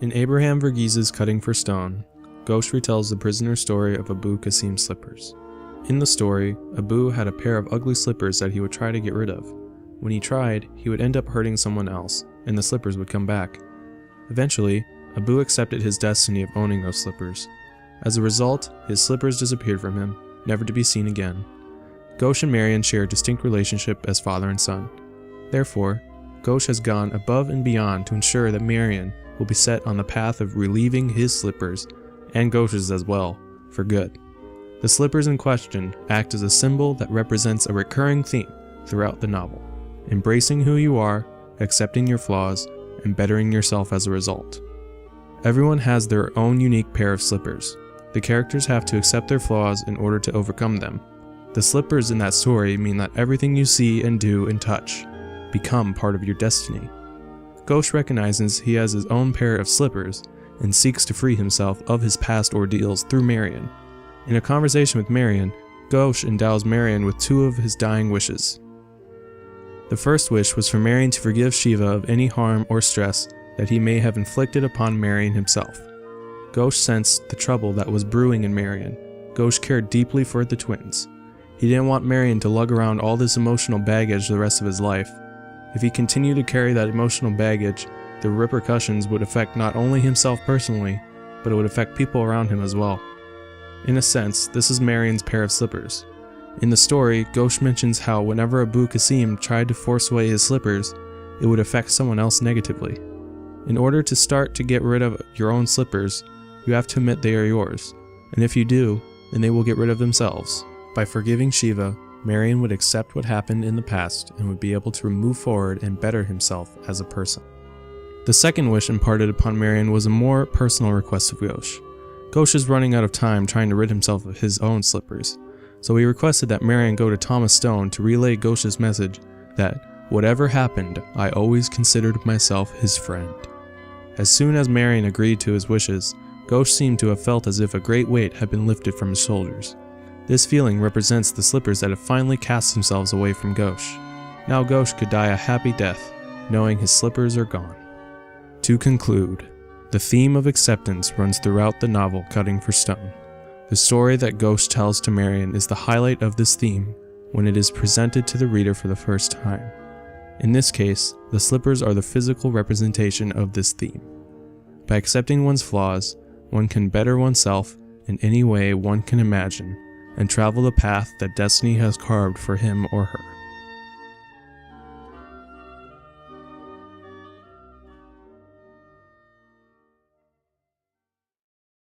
In Abraham Verghese's Cutting for Stone, Ghosh retells the prisoner's story of Abu Qasim's slippers. In the story, Abu had a pair of ugly slippers that he would try to get rid of. When he tried, he would end up hurting someone else, and the slippers would come back. Eventually, Abu accepted his destiny of owning those slippers. As a result, his slippers disappeared from him, never to be seen again. Ghosh and Marion share a distinct relationship as father and son. Therefore, Ghosh has gone above and beyond to ensure that Marion will be set on the path of relieving his slippers, and Ghosh's as well, for good. The slippers in question act as a symbol that represents a recurring theme throughout the novel: embracing who you are, accepting your flaws, and bettering yourself as a result. Everyone has their own unique pair of slippers. The characters have to accept their flaws in order to overcome them. The slippers in that story mean that everything you see and do and touch become part of your destiny. Ghosh recognizes he has his own pair of slippers and seeks to free himself of his past ordeals through Marion. In a conversation with Marion, Ghosh endows Marion with two of his dying wishes. The first wish was for Marion to forgive Shiva of any harm or stress that he may have inflicted upon Marion himself. Ghosh sensed the trouble that was brewing in Marion. Ghosh cared deeply for the twins. He didn't want Marion to lug around all this emotional baggage the rest of his life. If he continued to carry that emotional baggage, the repercussions would affect not only himself personally, but it would affect people around him as well. In a sense, this is Marion's pair of slippers. In the story, Ghosh mentions how whenever Abu Qasim tried to force away his slippers, it would affect someone else negatively. In order to start to get rid of your own slippers, you have to admit they are yours, and if you do, then they will get rid of themselves. By forgiving Shiva, Marion would accept what happened in the past and would be able to move forward and better himself as a person. The second wish imparted upon Marion was a more personal request of Ghosh. Ghosh is running out of time trying to rid himself of his own slippers, so he requested that Marion go to Thomas Stone to relay Ghosh's message that, whatever happened, I always considered myself his friend. As soon as Marion agreed to his wishes, Ghosh seemed to have felt as if a great weight had been lifted from his shoulders. This feeling represents the slippers that have finally cast themselves away from Ghosh. Now Ghosh could die a happy death, knowing his slippers are gone. To conclude, the theme of acceptance runs throughout the novel Cutting for Stone. The story that Ghosh tells to Marion is the highlight of this theme when it is presented to the reader for the first time. In this case, the slippers are the physical representation of this theme. By accepting one's flaws, one can better oneself in any way one can imagine, and travel the path that destiny has carved for him or her.